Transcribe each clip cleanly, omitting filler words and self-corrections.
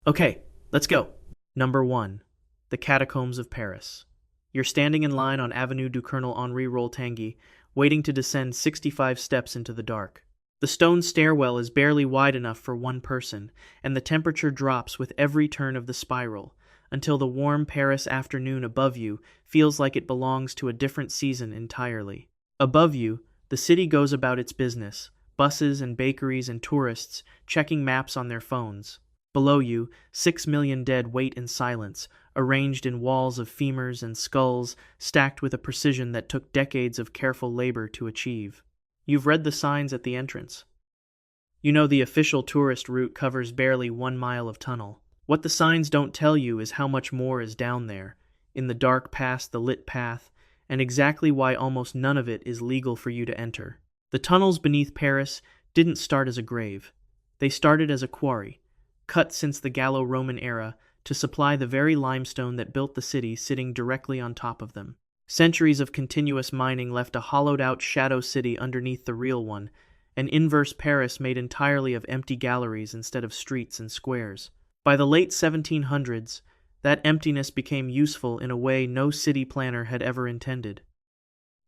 Okay, let's go. Number 1. The Catacombs of Paris. You're standing in line on Avenue du Colonel Henri Roll-Tanguy, waiting to descend 65 steps into the dark. The stone stairwell is barely wide enough for one person, and the temperature drops with every turn of the spiral, until the warm Paris afternoon above you feels like it belongs to a different season entirely. Above you, the city goes about its business, buses and bakeries and tourists checking maps on their phones. Below you, 6 million dead wait in silence, arranged in walls of femurs and skulls stacked with a precision that took decades of careful labor to achieve. You've read the signs at the entrance. You know the official tourist route covers barely 1 mile of tunnel. What the signs don't tell you is how much more is down there, in the dark past the lit path, and exactly why almost none of it is legal for you to enter. The tunnels beneath Paris didn't start as a grave. They started as a quarry, cut since the Gallo-Roman era to supply the very limestone that built the city sitting directly on top of them. Centuries of continuous mining left a hollowed-out shadow city underneath the real one, an inverse Paris made entirely of empty galleries instead of streets and squares. By the late 1700s, that emptiness became useful in a way no city planner had ever intended.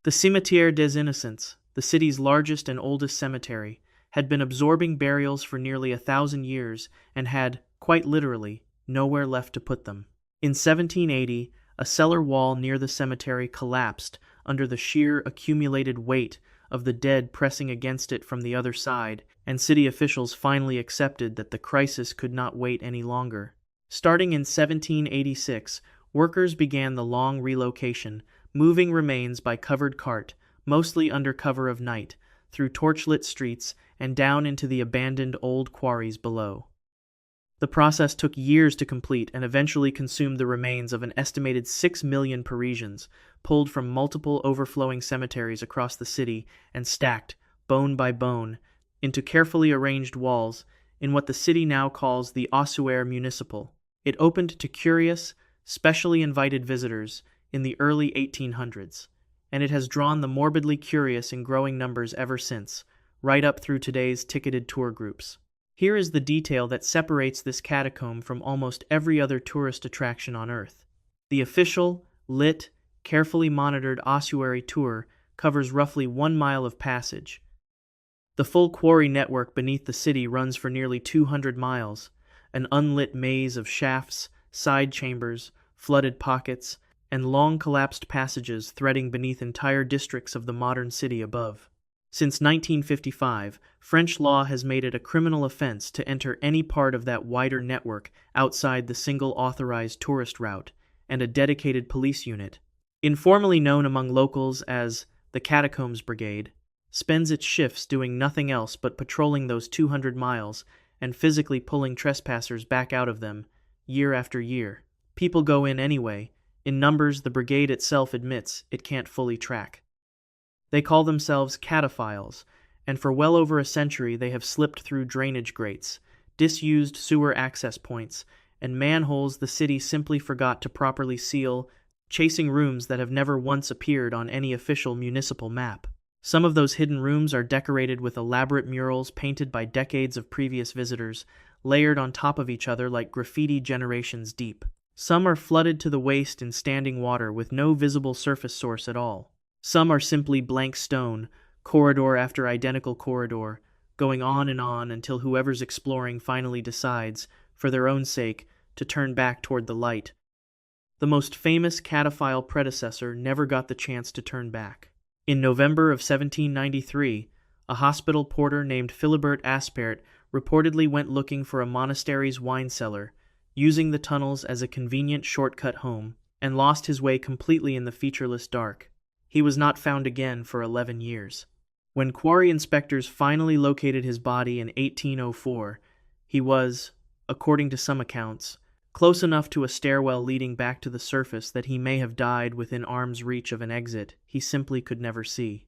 The Cimetière des Innocents, the city's largest and oldest cemetery, had been absorbing burials for nearly 1,000 years and had, quite literally, nowhere left to put them. In 1780, a cellar wall near the cemetery collapsed under the sheer accumulated weight of the dead pressing against it from the other side, and city officials finally accepted that the crisis could not wait any longer. Starting in 1786, workers began the long relocation, moving remains by covered cart, mostly under cover of night, through torchlit streets and down into the abandoned old quarries below. The process took years to complete and eventually consumed the remains of an estimated 6 million Parisians, pulled from multiple overflowing cemeteries across the city and stacked, bone by bone, into carefully arranged walls in what the city now calls the ossuary municipal. It opened to curious, specially invited visitors in the early 1800s, and it has drawn the morbidly curious in growing numbers ever since, right up through today's ticketed tour groups. Here is the detail that separates this catacomb from almost every other tourist attraction on Earth. The official, lit, carefully monitored ossuary tour covers roughly 1 mile of passage. The full quarry network beneath the city runs for nearly 200 miles, an unlit maze of shafts, side chambers, flooded pockets, and long collapsed passages threading beneath entire districts of the modern city above. Since 1955, French law has made it a criminal offense to enter any part of that wider network outside the single authorized tourist route, and a dedicated police unit, informally known among locals as the Catacombs Brigade, spends its shifts doing nothing else but patrolling those 200 miles and physically pulling trespassers back out of them, year after year. People go in anyway, in numbers the brigade itself admits it can't fully track. They call themselves cataphiles, and for well over a century they have slipped through drainage grates, disused sewer access points, and manholes the city simply forgot to properly seal, chasing rooms that have never once appeared on any official municipal map. Some of those hidden rooms are decorated with elaborate murals painted by decades of previous visitors, layered on top of each other like graffiti generations deep. Some are flooded to the waist in standing water with no visible surface source at all. Some are simply blank stone, corridor after identical corridor, going on until whoever's exploring finally decides, for their own sake, to turn back toward the light. The most famous cataphile predecessor never got the chance to turn back. In November of 1793, a hospital porter named Philibert Aspairt reportedly went looking for a monastery's wine cellar, using the tunnels as a convenient shortcut home, and lost his way completely in the featureless dark. He was not found again for 11 years. When quarry inspectors finally located his body in 1804, he was, according to some accounts, close enough to a stairwell leading back to the surface that he may have died within arm's reach of an exit he simply could never see.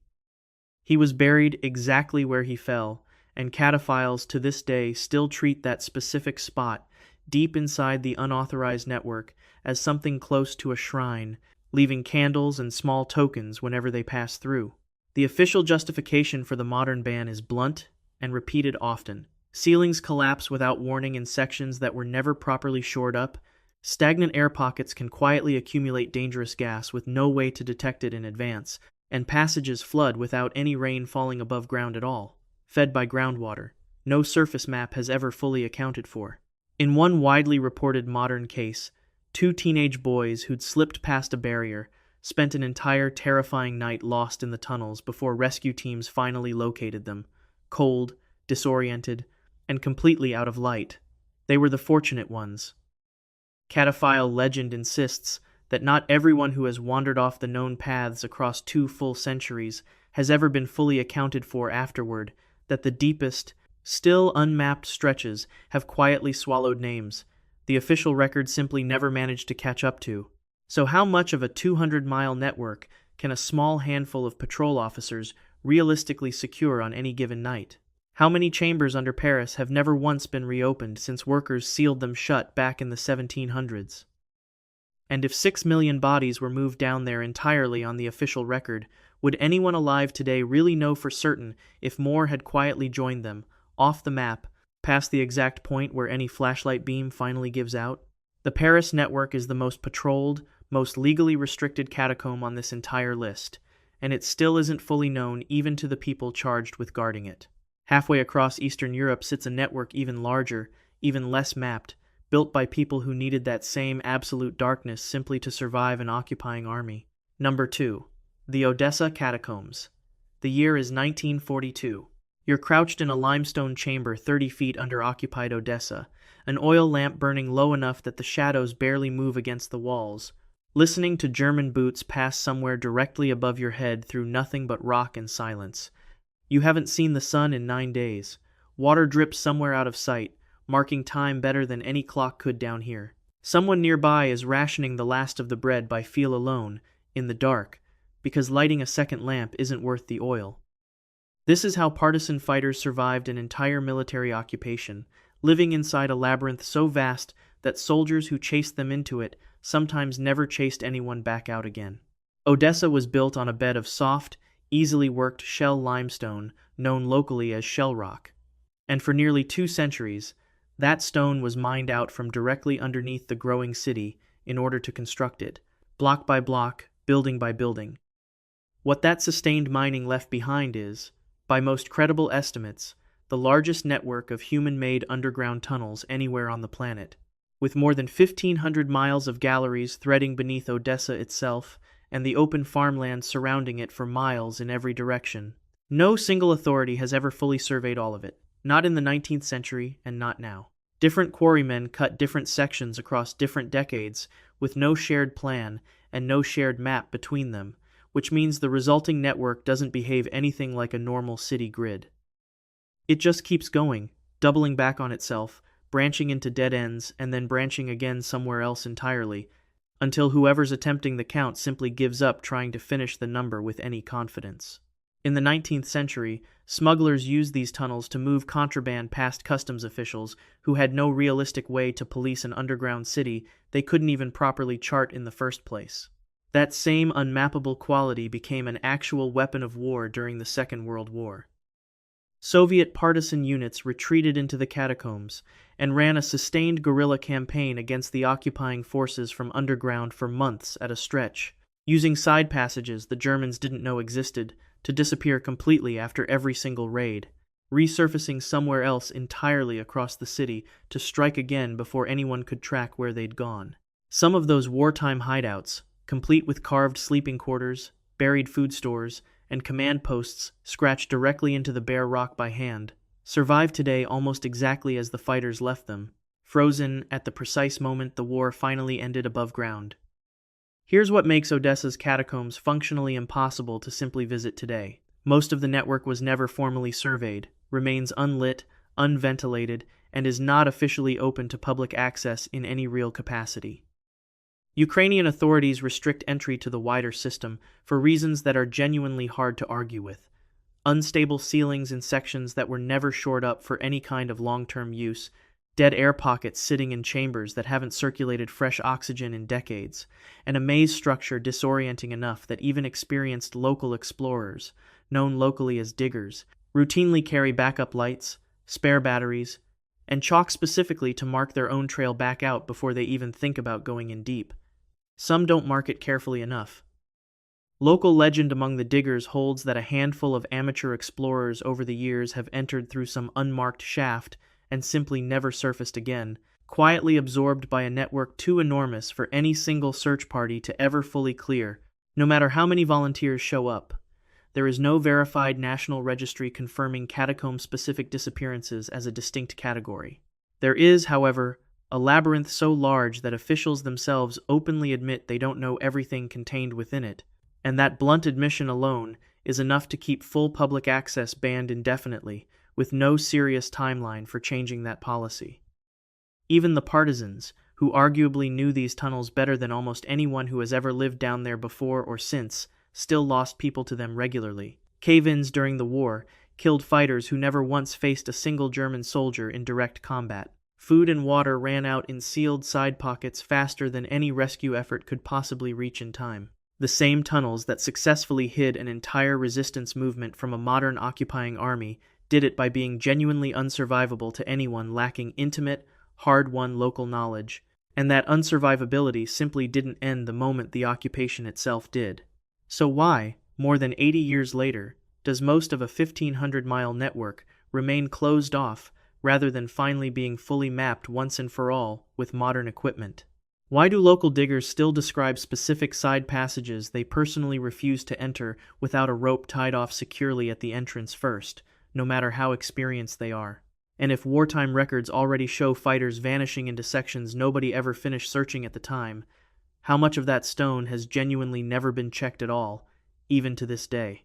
He was buried exactly where he fell, and cataphiles to this day still treat that specific spot, deep inside the unauthorized network, as something close to a shrine, leaving candles and small tokens whenever they pass through. The official justification for the modern ban is blunt and repeated often. Ceilings collapse without warning in sections that were never properly shored up. Stagnant air pockets can quietly accumulate dangerous gas with no way to detect it in advance, and passages flood without any rain falling above ground at all, fed by groundwater. No surface map has ever fully accounted for. In one widely reported modern case, 2 teenage boys who'd slipped past a barrier spent an entire terrifying night lost in the tunnels before rescue teams finally located them, cold, disoriented, and completely out of light. They were the fortunate ones. Cataphile legend insists that not everyone who has wandered off the known paths across 2 full centuries has ever been fully accounted for afterward, that the deepest, still unmapped stretches have quietly swallowed names the official record simply never managed to catch up to. So how much of a 200-mile network can a small handful of patrol officers realistically secure on any given night? How many chambers under Paris have never once been reopened since workers sealed them shut back in the 1700s? And if 6 million bodies were moved down there entirely on the official record, would anyone alive today really know for certain if more had quietly joined them, off the map, past the exact point where any flashlight beam finally gives out? The Paris network is the most patrolled, most legally restricted catacomb on this entire list, and it still isn't fully known even to the people charged with guarding it. Halfway across Eastern Europe sits a network even larger, even less mapped, built by people who needed that same absolute darkness simply to survive an occupying army. Number 2. The Odessa Catacombs. The year is 1942. You're crouched in a limestone chamber 30 feet under occupied Odessa, an oil lamp burning low enough that the shadows barely move against the walls, listening to German boots pass somewhere directly above your head through nothing but rock and silence. You haven't seen the sun in 9 days. Water drips somewhere out of sight, marking time better than any clock could down here. Someone nearby is rationing the last of the bread by feel alone, in the dark, because lighting a second lamp isn't worth the oil. This is how partisan fighters survived an entire military occupation, living inside a labyrinth so vast that soldiers who chased them into it sometimes never chased anyone back out again. Odessa was built on a bed of soft, easily worked shell limestone known locally as shell rock. And for nearly 2 centuries, that stone was mined out from directly underneath the growing city in order to construct it, block by block, building by building. What that sustained mining left behind is, by most credible estimates, the largest network of human-made underground tunnels anywhere on the planet, with more than 1,500 miles of galleries threading beneath Odessa itself and the open farmland surrounding it for miles in every direction. No single authority has ever fully surveyed all of it, not in the 19th century and not now. Different quarrymen cut different sections across different decades with no shared plan and no shared map between them, which means the resulting network doesn't behave anything like a normal city grid. It just keeps going, doubling back on itself, branching into dead ends, and then branching again somewhere else entirely, until whoever's attempting the count simply gives up trying to finish the number with any confidence. In the 19th century, smugglers used these tunnels to move contraband past customs officials who had no realistic way to police an underground city they couldn't even properly chart in the first place. That same unmappable quality became an actual weapon of war during the Second World War. Soviet partisan units retreated into the catacombs and ran a sustained guerrilla campaign against the occupying forces from underground for months at a stretch, using side passages the Germans didn't know existed to disappear completely after every single raid, resurfacing somewhere else entirely across the city to strike again before anyone could track where they'd gone. Some of those wartime hideouts, complete with carved sleeping quarters, buried food stores, and command posts scratched directly into the bare rock by hand, survive today almost exactly as the fighters left them, frozen at the precise moment the war finally ended above ground. Here's what makes Odessa's catacombs functionally impossible to simply visit today. Most of the network was never formally surveyed, remains unlit, unventilated, and is not officially open to public access in any real capacity. Ukrainian authorities restrict entry to the wider system for reasons that are genuinely hard to argue with. Unstable ceilings in sections that were never shored up for any kind of long-term use, dead air pockets sitting in chambers that haven't circulated fresh oxygen in decades, and a maze structure disorienting enough that even experienced local explorers, known locally as diggers, routinely carry backup lights, spare batteries, and chalk specifically to mark their own trail back out before they even think about going in deep. Some don't mark it carefully enough. Local legend among the diggers holds that a handful of amateur explorers over the years have entered through some unmarked shaft and simply never surfaced again, quietly absorbed by a network too enormous for any single search party to ever fully clear, no matter how many volunteers show up. There is no verified national registry confirming catacomb-specific disappearances as a distinct category. There is, however, a labyrinth so large that officials themselves openly admit they don't know everything contained within it, and that blunt admission alone is enough to keep full public access banned indefinitely, with no serious timeline for changing that policy. Even the partisans, who arguably knew these tunnels better than almost anyone who has ever lived down there before or since, still lost people to them regularly. Cave-ins during the war killed fighters who never once faced a single German soldier in direct combat. Food and water ran out in sealed side pockets faster than any rescue effort could possibly reach in time. The same tunnels that successfully hid an entire resistance movement from a modern occupying army did it by being genuinely unsurvivable to anyone lacking intimate, hard-won local knowledge, and that unsurvivability simply didn't end the moment the occupation itself did. So why, more than 80 years later, does most of a 1,500-mile network remain closed off rather than finally being fully mapped once and for all with modern equipment? Why do local diggers still describe specific side passages they personally refuse to enter without a rope tied off securely at the entrance first, no matter how experienced they are? And if wartime records already show fighters vanishing into sections nobody ever finished searching at the time, how much of that stone has genuinely never been checked at all, even to this day?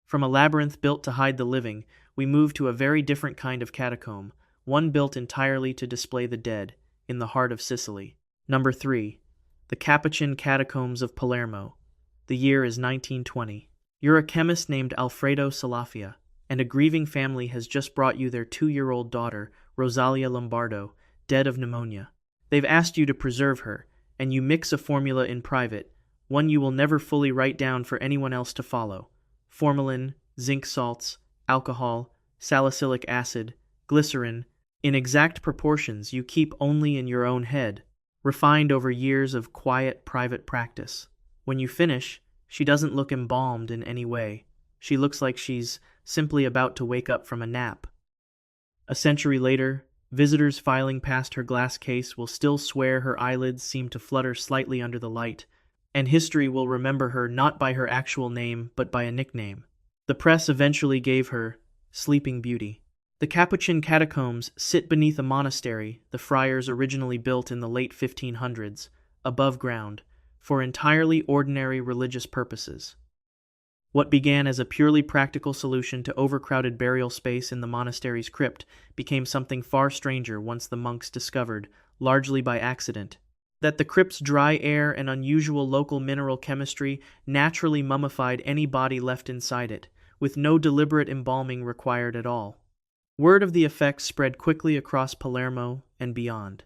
From a labyrinth built to hide the living, we move to a very different kind of catacomb, one built entirely to display the dead, in the heart of Sicily. Number 3. The Capuchin Catacombs of Palermo. The year is 1920. You're a chemist named Alfredo Salafia, and a grieving family has just brought you their 2-year-old daughter, Rosalia Lombardo, dead of pneumonia. They've asked you to preserve her, and you mix a formula in private, one you will never fully write down for anyone else to follow. Formalin, zinc salts, alcohol, salicylic acid, glycerin, in exact proportions you keep only in your own head, refined over years of quiet private practice. When you finish, she doesn't look embalmed in any way. She looks like she's simply about to wake up from a nap. A century later, visitors filing past her glass case will still swear her eyelids seem to flutter slightly under the light, and history will remember her not by her actual name but by a nickname. The press eventually gave her Sleeping Beauty. The Capuchin catacombs sit beneath a monastery the friars originally built in the late 1500s, above ground, for entirely ordinary religious purposes. What began as a purely practical solution to overcrowded burial space in the monastery's crypt became something far stranger once the monks discovered, largely by accident, that the crypt's dry air and unusual local mineral chemistry naturally mummified any body left inside it, with no deliberate embalming required at all. Word of the effects spread quickly across Palermo and beyond.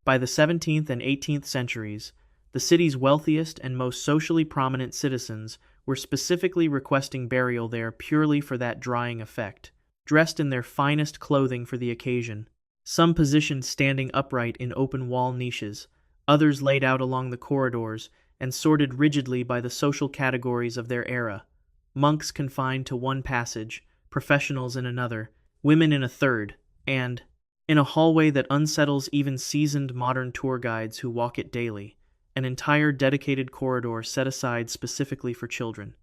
By the 17th and 18th centuries, the city's wealthiest and most socially prominent citizens were specifically requesting burial there purely for that drying effect, dressed in their finest clothing for the occasion, some positioned standing upright in open-wall niches, others laid out along the corridors and sorted rigidly by the social categories of their era, monks confined to one passage, professionals in another, women in a third, and, in a hallway that unsettles even seasoned modern tour guides who walk it daily, an entire dedicated corridor set aside specifically for children.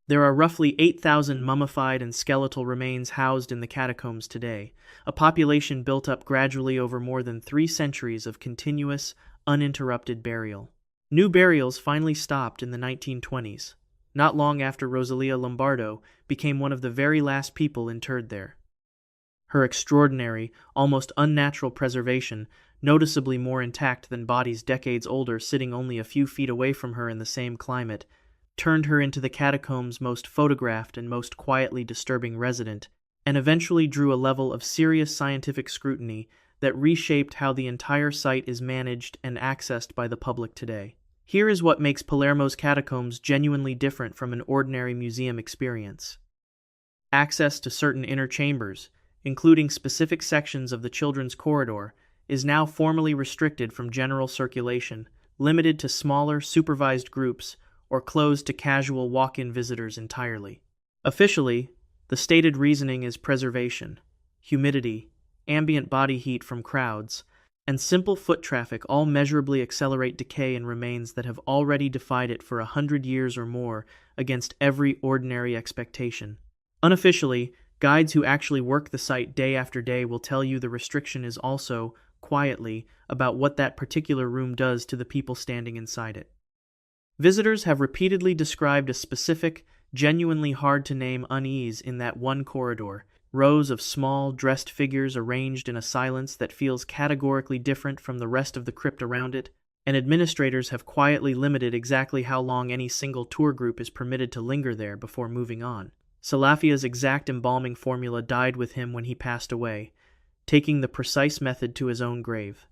There are roughly 8,000 mummified and skeletal remains housed in the catacombs today, a population built up gradually over more than 3 centuries of continuous, uninterrupted burial. New burials finally stopped in the 1920s, not long after Rosalia Lombardo became one of the very last people interred there. Her extraordinary, almost unnatural preservation, noticeably more intact than bodies decades older sitting only a few feet away from her in the same climate, turned her into the catacombs' most photographed and most quietly disturbing resident, and eventually drew a level of serious scientific scrutiny that reshaped how the entire site is managed and accessed by the public today. Here is what makes Palermo's catacombs genuinely different from an ordinary museum experience. Access to certain inner chambers, including specific sections of the children's corridor, is now formally restricted from general circulation, limited to smaller, supervised groups, or closed to casual walk-in visitors entirely. Officially, the stated reasoning is preservation, humidity, ambient body heat from crowds, and simple foot traffic all measurably accelerate decay in remains that have already defied it for 100 years or more against every ordinary expectation. Unofficially, guides who actually work the site day after day will tell you the restriction is also, quietly, about what that particular room does to the people standing inside it. Visitors have repeatedly described a specific, genuinely hard-to-name unease in that one corridor, rows of small, dressed figures arranged in a silence that feels categorically different from the rest of the crypt around it, and administrators have quietly limited exactly how long any single tour group is permitted to linger there before moving on. Salafia's exact embalming formula died with him when he passed away, taking the precise method to his own grave.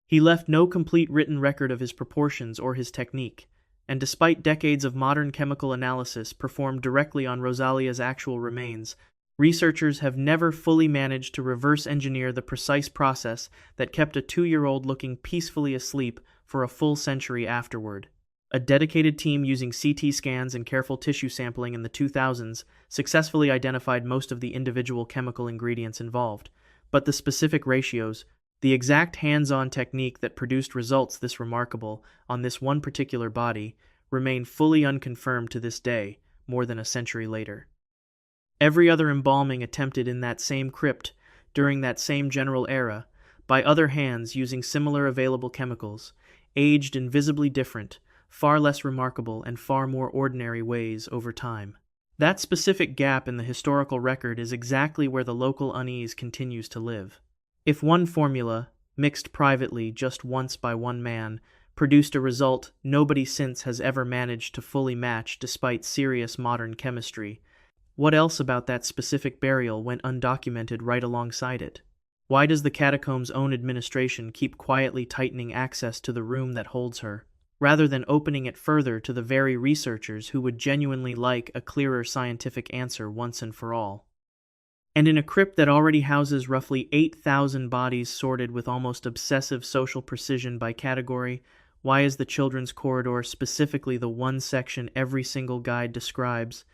He left no complete written record of his proportions or his technique, and despite decades of modern chemical analysis performed directly on Rosalia's actual remains, researchers have never fully managed to reverse engineer the precise process that kept a 2-year-old looking peacefully asleep for a full century afterward. A dedicated team using CT scans and careful tissue sampling in the 2000s successfully identified most of the individual chemical ingredients involved, but the specific ratios, the exact hands-on technique that produced results this remarkable on this one particular body, remain fully unconfirmed to this day, more than a century later. Every other embalming attempted in that same crypt, during that same general era, by other hands using similar available chemicals, aged in visibly different, far less remarkable and far more ordinary ways over time. That specific gap in the historical record is exactly where the local unease continues to live. If one formula, mixed privately just once by one man, produced a result nobody since has ever managed to fully match despite serious modern chemistry, what else about that specific burial went undocumented right alongside it? Why does the catacomb's own administration keep quietly tightening access to the room that holds her, rather than opening it further to the very researchers who would genuinely like a clearer scientific answer once and for all? And in a crypt that already houses roughly 8,000 bodies sorted with almost obsessive social precision by category, why is the children's corridor specifically the one section every single guide describes,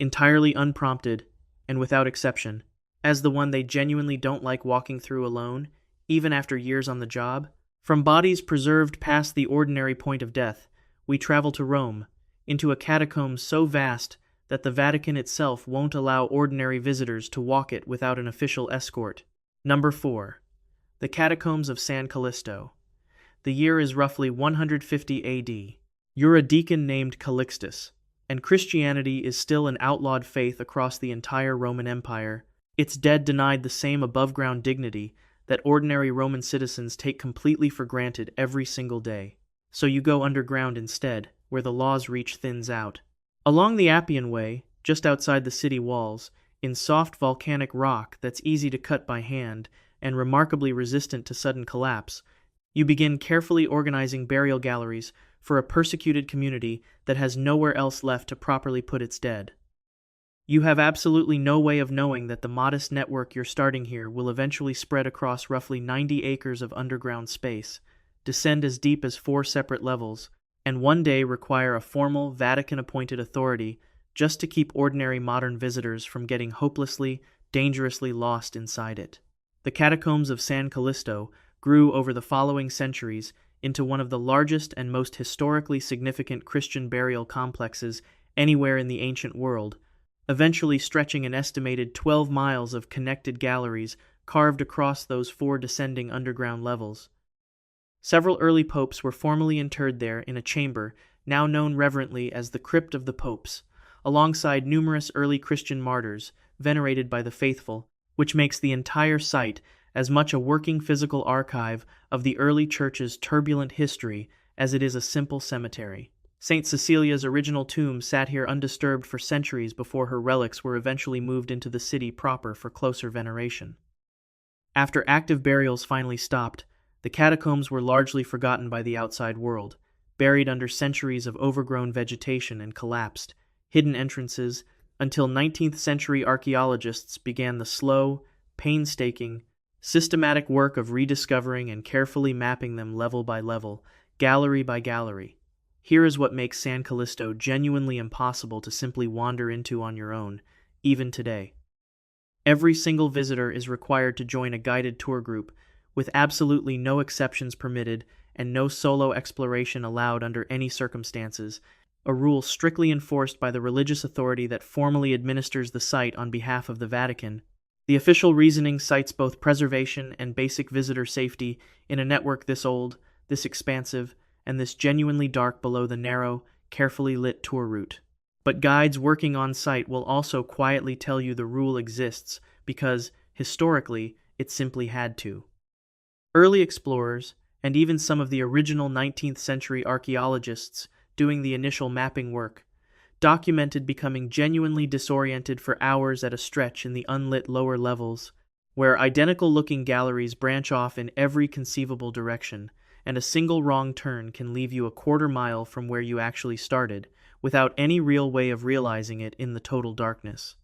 entirely unprompted, and without exception, as the one they genuinely don't like walking through alone, even after years on the job? From bodies preserved past the ordinary point of death, we travel to Rome, into a catacomb so vast that the Vatican itself won't allow ordinary visitors to walk it without an official escort. Number 4. The Catacombs of San Callisto. The year is roughly 150 AD. You're a deacon named Calixtus, and Christianity is still an outlawed faith across the entire Roman Empire. Its dead denied the same above-ground dignity that ordinary Roman citizens take completely for granted every single day. So you go underground instead, where the law's reach thins out. Along the Appian Way, just outside the city walls, in soft volcanic rock that's easy to cut by hand and remarkably resistant to sudden collapse, you begin carefully organizing burial galleries for a persecuted community that has nowhere else left to properly put its dead. You have absolutely no way of knowing that the modest network you're starting here will eventually spread across roughly 90 acres of underground space, descend as deep as 4 separate levels, and one day require a formal, Vatican-appointed authority just to keep ordinary modern visitors from getting hopelessly, dangerously lost inside it. The Catacombs of San Callisto grew over the following centuries into one of the largest and most historically significant Christian burial complexes anywhere in the ancient world, eventually stretching an estimated 12 miles of connected galleries carved across those 4 descending underground levels. Several early popes were formally interred there in a chamber now known reverently as the Crypt of the Popes, alongside numerous early Christian martyrs venerated by the faithful, which makes the entire site as much a working physical archive of the early church's turbulent history as it is a simple cemetery. St. Cecilia's original tomb sat here undisturbed for centuries before her relics were eventually moved into the city proper for closer veneration. After active burials finally stopped, the catacombs were largely forgotten by the outside world, buried under centuries of overgrown vegetation and collapsed, hidden entrances, until 19th-century archaeologists began the slow, painstaking, systematic work of rediscovering and carefully mapping them level by level, gallery by gallery. Here is what makes San Callisto genuinely impossible to simply wander into on your own, even today. Every single visitor is required to join a guided tour group, with absolutely no exceptions permitted and no solo exploration allowed under any circumstances, a rule strictly enforced by the religious authority that formally administers the site on behalf of the Vatican. The official reasoning cites both preservation and basic visitor safety in a network this old, this expansive, and this genuinely dark below the narrow, carefully lit tour route. But guides working on site will also quietly tell you the rule exists because, historically, it simply had to. Early explorers, and even some of the original 19th century archaeologists doing the initial mapping work, documented becoming genuinely disoriented for hours at a stretch in the unlit lower levels, where identical-looking galleries branch off in every conceivable direction, and a single wrong turn can leave you a quarter-mile from where you actually started, without any real way of realizing it in the total darkness.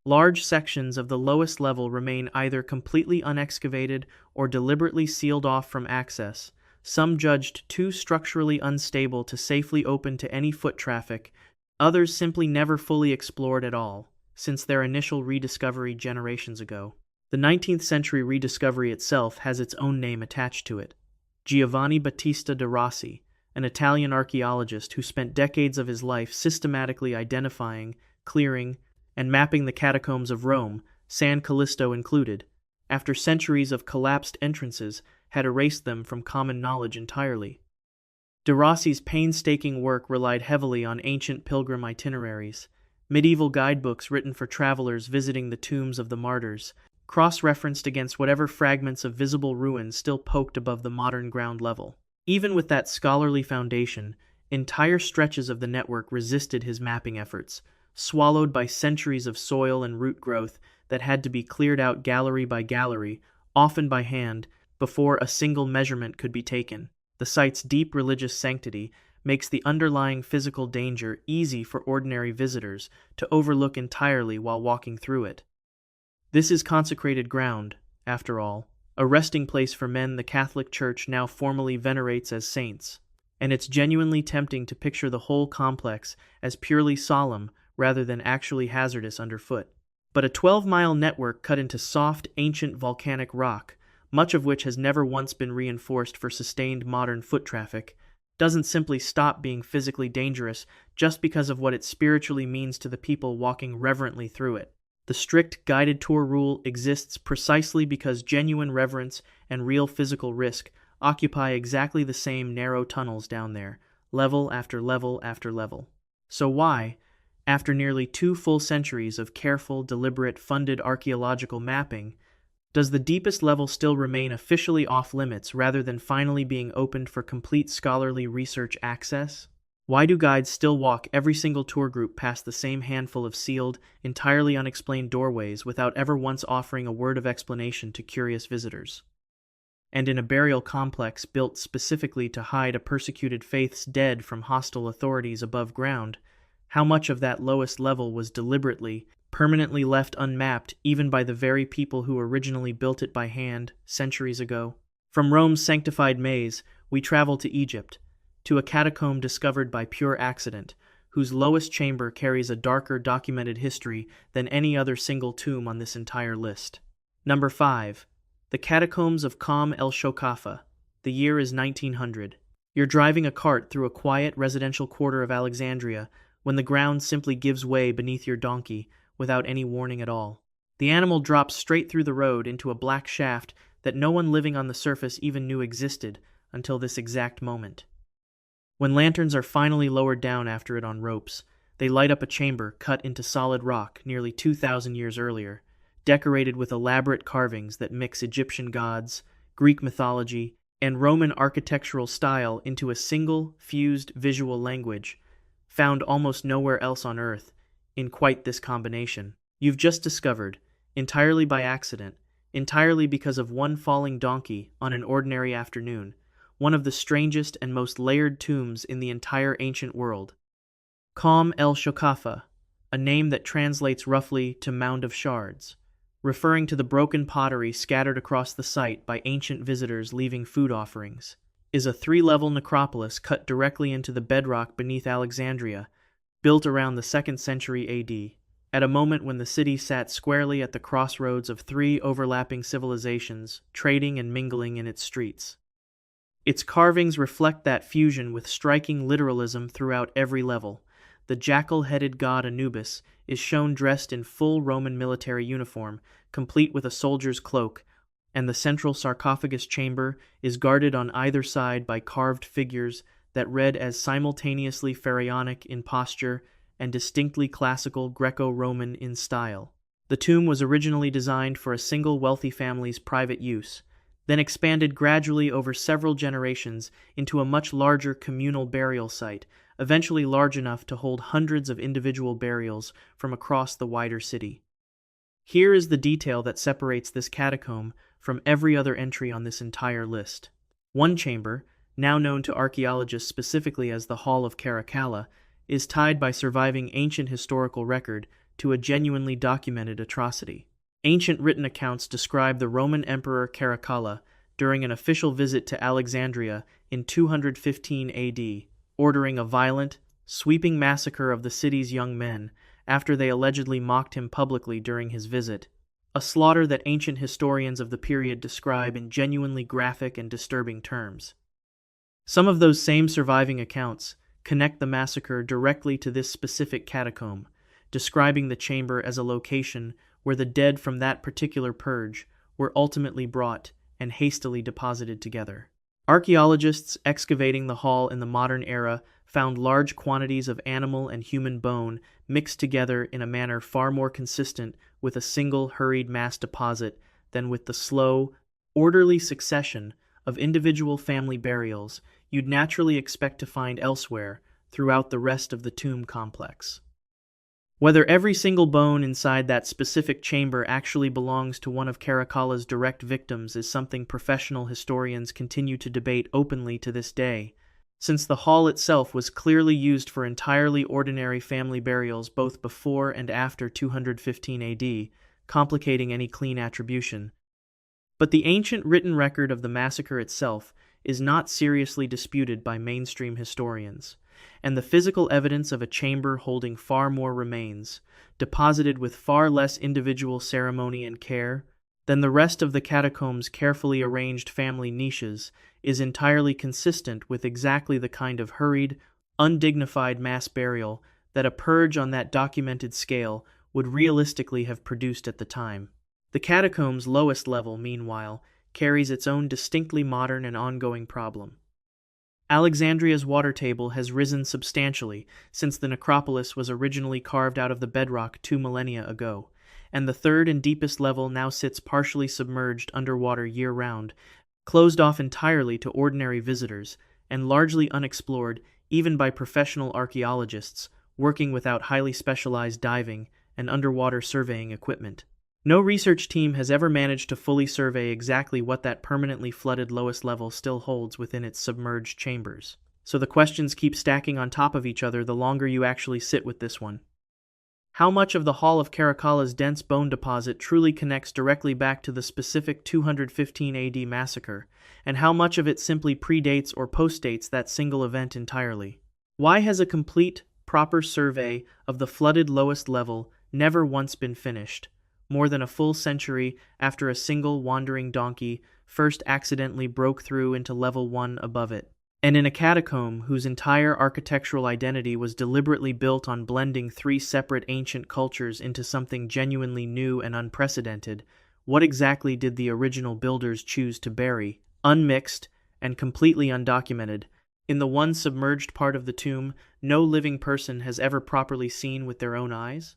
Large sections of the lowest level remain either completely unexcavated or deliberately sealed off from access, some judged too structurally unstable to safely open to any foot traffic, others simply never fully explored at all, since their initial rediscovery generations ago. The 19th century rediscovery itself has its own name attached to it. Giovanni Battista de Rossi, an Italian archaeologist who spent decades of his life systematically identifying, clearing, and mapping the catacombs of Rome, San Callisto included, after centuries of collapsed entrances had erased them from common knowledge entirely. De Rossi's painstaking work relied heavily on ancient pilgrim itineraries, medieval guidebooks written for travelers visiting the tombs of the martyrs, cross-referenced against whatever fragments of visible ruins still poked above the modern ground level. Even with that scholarly foundation, entire stretches of the network resisted his mapping efforts, swallowed by centuries of soil and root growth that had to be cleared out gallery by gallery, often by hand, before a single measurement could be taken. The site's deep religious sanctity makes the underlying physical danger easy for ordinary visitors to overlook entirely while walking through it. This is consecrated ground, after all, a resting place for men the Catholic Church now formally venerates as saints, and it's genuinely tempting to picture the whole complex as purely solemn rather than actually hazardous underfoot. But a 12-mile network cut into soft, ancient volcanic rock, much of which has never once been reinforced for sustained modern foot traffic, doesn't simply stop being physically dangerous just because of what it spiritually means to the people walking reverently through it. The strict guided tour rule exists precisely because genuine reverence and real physical risk occupy exactly the same narrow tunnels down there, level after level after level. So why, after nearly 2 full centuries of careful, deliberate, funded archaeological mapping, does the deepest level still remain officially off-limits rather than finally being opened for complete scholarly research access? Why do guides still walk every single tour group past the same handful of sealed, entirely unexplained doorways without ever once offering a word of explanation to curious visitors? And in a burial complex built specifically to hide a persecuted faith's dead from hostile authorities above ground, how much of that lowest level was deliberately, permanently left unmapped even by the very people who originally built it by hand centuries ago? From Rome's sanctified maze, we travel to Egypt, to a catacomb discovered by pure accident, whose lowest chamber carries a darker documented history than any other single tomb on this entire list. Number 5. The Catacombs of Shoqafa. The year is 1900. You're driving a cart through a quiet residential quarter of Alexandria when the ground simply gives way beneath your donkey without any warning at all. The animal drops straight through the road into a black shaft that no one living on the surface even knew existed until this exact moment. When lanterns are finally lowered down after it on ropes, they light up a chamber cut into solid rock nearly 2,000 years earlier, decorated with elaborate carvings that mix Egyptian gods, Greek mythology, and Roman architectural style into a single, fused visual language, found almost nowhere else on Earth in quite this combination. You've just discovered, entirely by accident, entirely because of one falling donkey on an ordinary afternoon, one of the strangest and most layered tombs in the entire ancient world. Shoqafa, a name that translates roughly to Mound of Shards, referring to the broken pottery scattered across the site by ancient visitors leaving food offerings, is a three-level necropolis cut directly into the bedrock beneath Alexandria, built around the 2nd century AD, at a moment when the city sat squarely at the crossroads of three overlapping civilizations, trading and mingling in its streets. Its carvings reflect that fusion with striking literalism throughout every level. The jackal-headed god Anubis is shown dressed in full Roman military uniform, complete with a soldier's cloak, and the central sarcophagus chamber is guarded on either side by carved figures that read as simultaneously pharaonic in posture and distinctly classical Greco-Roman in style. The tomb was originally designed for a single wealthy family's private use, then expanded gradually over several generations into a much larger communal burial site, eventually large enough to hold hundreds of individual burials from across the wider city. Here is the detail that separates this catacomb from every other entry on this entire list. One chamber, now known to archaeologists specifically as the Hall of Caracalla, is tied by surviving ancient historical record to a genuinely documented atrocity. Ancient written accounts describe the Roman Emperor Caracalla during an official visit to Alexandria in 215 AD, ordering a violent, sweeping massacre of the city's young men after they allegedly mocked him publicly during his visit, a slaughter that ancient historians of the period describe in genuinely graphic and disturbing terms. Some of those same surviving accounts connect the massacre directly to this specific catacomb, describing the chamber as a location where the dead from that particular purge were ultimately brought and hastily deposited together. Archaeologists excavating the hall in the modern era found large quantities of animal and human bone mixed together in a manner far more consistent with a single hurried mass deposit than with the slow, orderly succession of individual family burials you'd naturally expect to find elsewhere throughout the rest of the tomb complex. Whether every single bone inside that specific chamber actually belongs to one of Caracalla's direct victims is something professional historians continue to debate openly to this day, since the hall itself was clearly used for entirely ordinary family burials both before and after 215 AD, complicating any clean attribution. But the ancient written record of the massacre itself is not seriously disputed by mainstream historians, and the physical evidence of a chamber holding far more remains, deposited with far less individual ceremony and care than the rest of the catacomb's carefully arranged family niches, is entirely consistent with exactly the kind of hurried, undignified mass burial that a purge on that documented scale would realistically have produced at the time. The catacomb's lowest level, meanwhile, carries its own distinctly modern and ongoing problem. Alexandria's water table has risen substantially since the necropolis was originally carved out of the bedrock 2 millennia ago, and the third and deepest level now sits partially submerged underwater year-round, closed off entirely to ordinary visitors, and largely unexplored even by professional archaeologists working without highly specialized diving and underwater surveying equipment. No research team has ever managed to fully survey exactly what that permanently flooded lowest level still holds within its submerged chambers. So the questions keep stacking on top of each other the longer you actually sit with this one. How much of the Hall of Caracalla's dense bone deposit truly connects directly back to the specific 215 AD massacre, and how much of it simply predates or postdates that single event entirely? Why has a complete, proper survey of the flooded lowest level never once been finished, more than a full century after a single wandering donkey first accidentally broke through into level 1 above it? And in a catacomb whose entire architectural identity was deliberately built on blending three separate ancient cultures into something genuinely new and unprecedented, what exactly did the original builders choose to bury, unmixed and completely undocumented, in the one submerged part of the tomb no living person has ever properly seen with their own eyes?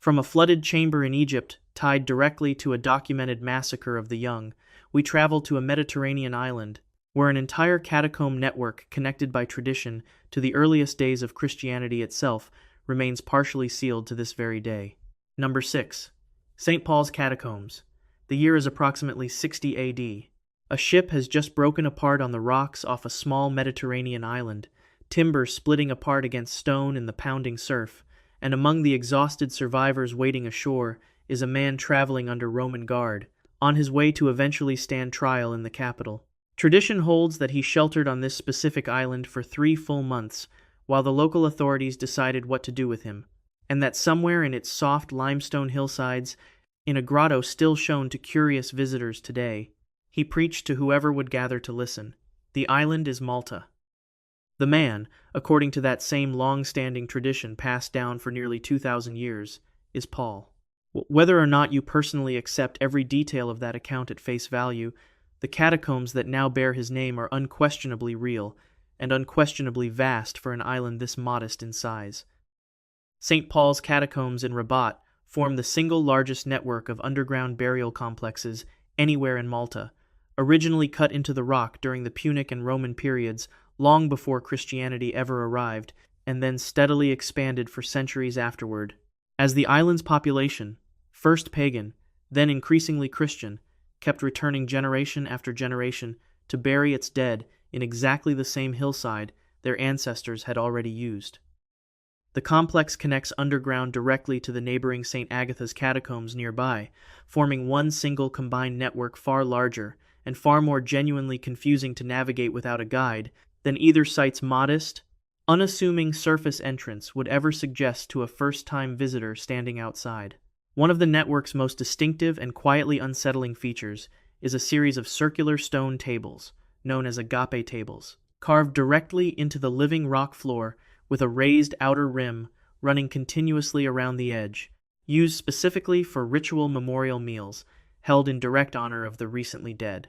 From a flooded chamber in Egypt tied directly to a documented massacre of the young, we travel to a Mediterranean island, where an entire catacomb network connected by tradition to the earliest days of Christianity itself remains partially sealed to this very day. Number 6. St. Paul's Catacombs. The year is approximately 60 AD. A ship has just broken apart on the rocks off a small Mediterranean island, timber splitting apart against stone in the pounding surf, and among the exhausted survivors waiting ashore is a man traveling under Roman guard, on his way to eventually stand trial in the capital. Tradition holds that he sheltered on this specific island for 3 full months, while the local authorities decided what to do with him, and that somewhere in its soft limestone hillsides, in a grotto still shown to curious visitors today, he preached to whoever would gather to listen. The island is Malta. The man, according to that same long-standing tradition passed down for nearly 2,000 years, is Paul. Whether or not you personally accept every detail of that account at face value, the catacombs that now bear his name are unquestionably real and unquestionably vast for an island this modest in size. St. Paul's Catacombs in Rabat form the single largest network of underground burial complexes anywhere in Malta, originally cut into the rock during the Punic and Roman periods long before Christianity ever arrived, and then steadily expanded for centuries afterward. As the island's population, first pagan, then increasingly Christian, kept returning generation after generation to bury its dead in exactly the same hillside their ancestors had already used. The complex connects underground directly to the neighboring St. Agatha's catacombs nearby, forming one single combined network far larger and far more genuinely confusing to navigate without a guide than either site's modest, unassuming surface entrance would ever suggest to a first-time visitor standing outside. One of the network's most distinctive and quietly unsettling features is a series of circular stone tables, known as agape tables, carved directly into the living rock floor with a raised outer rim running continuously around the edge, used specifically for ritual memorial meals held in direct honor of the recently dead.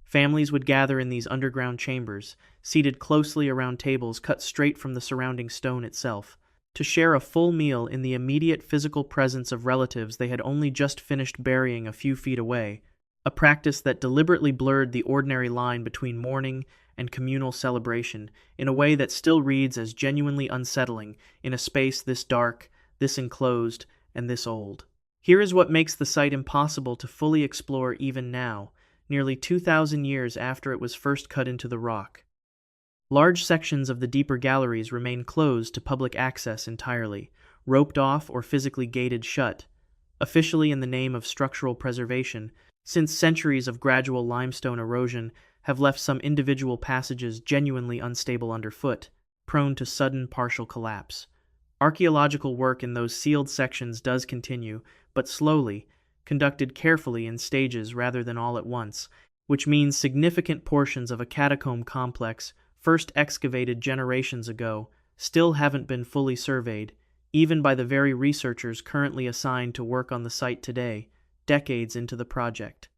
Families would gather in these underground chambers, seated closely around tables cut straight from the surrounding stone itself, to share a full meal in the immediate physical presence of relatives they had only just finished burying a few feet away, a practice that deliberately blurred the ordinary line between mourning and communal celebration in a way that still reads as genuinely unsettling in a space this dark, this enclosed, and this old. Here is what makes the site impossible to fully explore even now, nearly 2,000 years after it was first cut into the rock. Large sections of the deeper galleries remain closed to public access entirely, roped off or physically gated shut, officially in the name of structural preservation, since centuries of gradual limestone erosion have left some individual passages genuinely unstable underfoot, prone to sudden partial collapse. Archaeological work in those sealed sections does continue, but slowly, conducted carefully in stages rather than all at once, which means significant portions of a catacomb complex first excavated generations ago still haven't been fully surveyed, even by the very researchers currently assigned to work on the site today, decades into the project.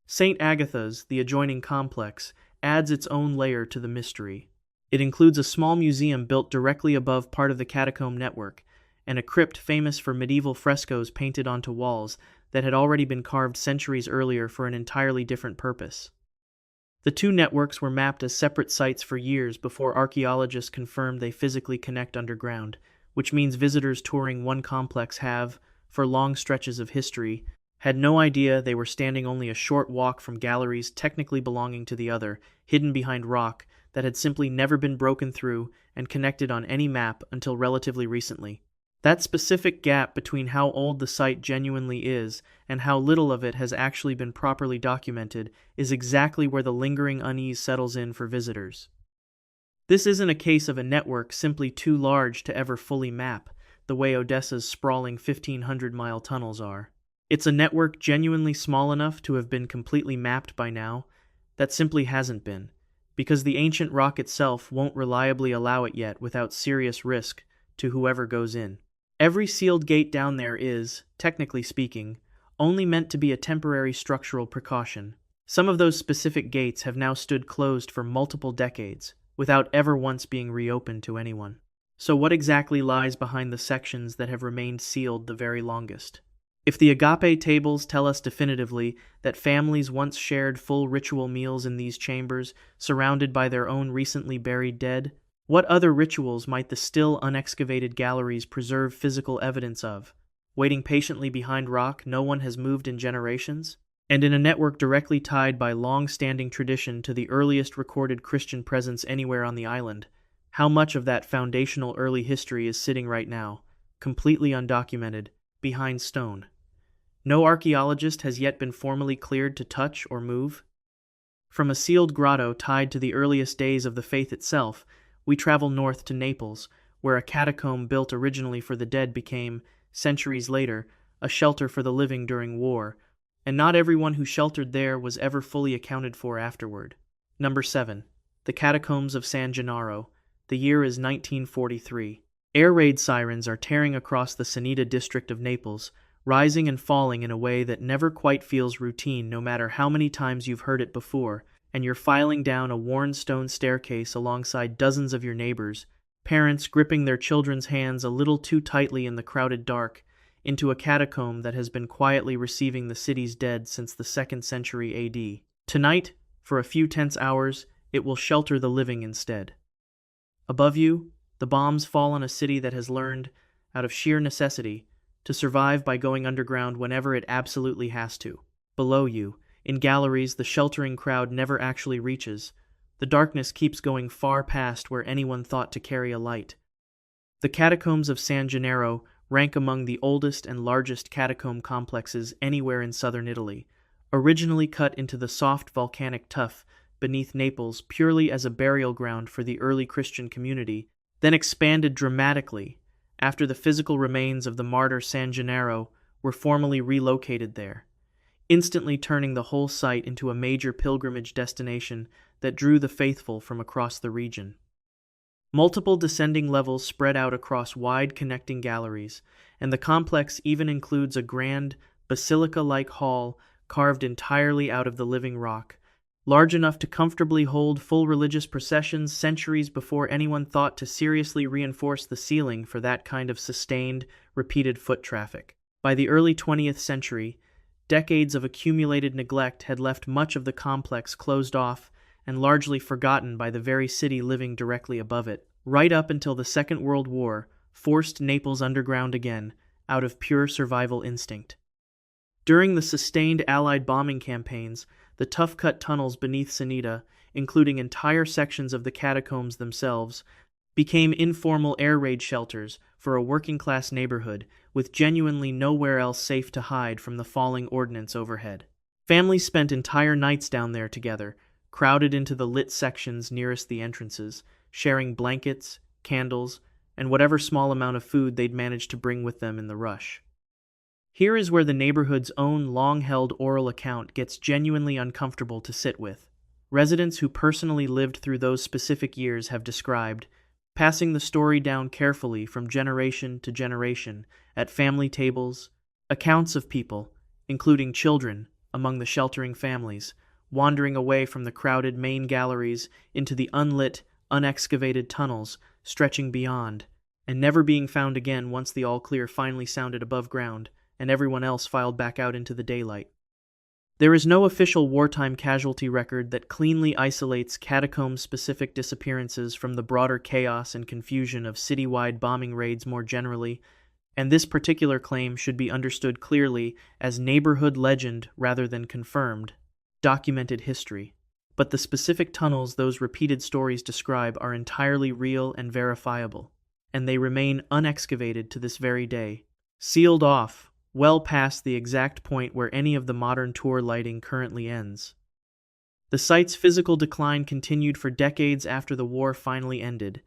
St. Agatha's, the adjoining complex, adds its own layer to the mystery. It includes a small museum built directly above part of the catacomb network, and a crypt famous for medieval frescoes painted onto walls that had already been carved centuries earlier for an entirely different purpose. The two networks were mapped as separate sites for years before archaeologists confirmed they physically connect underground, which means visitors touring one complex have, for long stretches of history, had no idea they were standing only a short walk from galleries technically belonging to the other, hidden behind rock that had simply never been broken through and connected on any map until relatively recently. That specific gap between how old the site genuinely is and how little of it has actually been properly documented is exactly where the lingering unease settles in for visitors. This isn't a case of a network simply too large to ever fully map, the way Odessa's sprawling 1,500-mile tunnels are. It's a network genuinely small enough to have been completely mapped by now that simply hasn't been, because the ancient rock itself won't reliably allow it yet without serious risk to whoever goes in. Every sealed gate down there is, technically speaking, only meant to be a temporary structural precaution. Some of those specific gates have now stood closed for multiple decades, without ever once being reopened to anyone. So what exactly lies behind the sections that have remained sealed the very longest? If the agape tables tell us definitively that families once shared full ritual meals in these chambers, surrounded by their own recently buried dead, what other rituals might the still unexcavated galleries preserve physical evidence of, waiting patiently behind rock no one has moved in generations? And in a network directly tied by long-standing tradition to the earliest recorded Christian presence anywhere on the island, how much of that foundational early history is sitting right now, completely undocumented, behind stone. No archaeologist has yet been formally cleared to touch or move. From a sealed grotto tied to the earliest days of the faith itself, we travel north to Naples, where a catacomb built originally for the dead became, centuries later, a shelter for the living during war, and not everyone who sheltered there was ever fully accounted for afterward. Number 7. The Catacombs of San Gennaro. The year is 1943. Air raid sirens are tearing across the Ceneda district of Naples, rising and falling in a way that never quite feels routine no matter how many times you've heard it before, and you're filing down a worn stone staircase alongside dozens of your neighbors, parents gripping their children's hands a little too tightly in the crowded dark, into a catacomb that has been quietly receiving the city's dead since the 2nd century AD. Tonight, for a few tense hours, it will shelter the living instead. Above you, the bombs fall on a city that has learned, out of sheer necessity, to survive by going underground whenever it absolutely has to. Below you, in galleries the sheltering crowd never actually reaches. The darkness keeps going far past where anyone thought to carry a light. The Catacombs of San Gennaro rank among the oldest and largest catacomb complexes anywhere in southern Italy, originally cut into the soft volcanic tuff beneath Naples purely as a burial ground for the early Christian community, then expanded dramatically after the physical remains of the martyr San Gennaro were formally relocated there, instantly turning the whole site into a major pilgrimage destination that drew the faithful from across the region. Multiple descending levels spread out across wide connecting galleries, and the complex even includes a grand, basilica-like hall carved entirely out of the living rock, large enough to comfortably hold full religious processions centuries before anyone thought to seriously reinforce the ceiling for that kind of sustained, repeated foot traffic. By the early 20th century, decades of accumulated neglect had left much of the complex closed off and largely forgotten by the very city living directly above it, right up until the Second World War forced Naples underground again, out of pure survival instinct. During the sustained Allied bombing campaigns, the tough-cut tunnels beneath Ceneda, including entire sections of the catacombs themselves, became informal air raid shelters for a working-class neighborhood with genuinely nowhere else safe to hide from the falling ordnance overhead. Families spent entire nights down there together, crowded into the lit sections nearest the entrances, sharing blankets, candles, and whatever small amount of food they'd managed to bring with them in the rush. Here is where the neighborhood's own long-held oral account gets genuinely uncomfortable to sit with. Residents who personally lived through those specific years have described, passing the story down carefully from generation to generation at family tables, accounts of people, including children, among the sheltering families, wandering away from the crowded main galleries into the unlit, unexcavated tunnels stretching beyond, and never being found again once the all-clear finally sounded above ground, and everyone else filed back out into the daylight. There is no official wartime casualty record that cleanly isolates catacomb-specific disappearances from the broader chaos and confusion of citywide bombing raids more generally, and this particular claim should be understood clearly as neighborhood legend rather than confirmed, documented history. But the specific tunnels those repeated stories describe are entirely real and verifiable, and they remain unexcavated to this very day, sealed off well past the exact point where any of the modern tour lighting currently ends. The site's physical decline continued for decades after the war finally ended,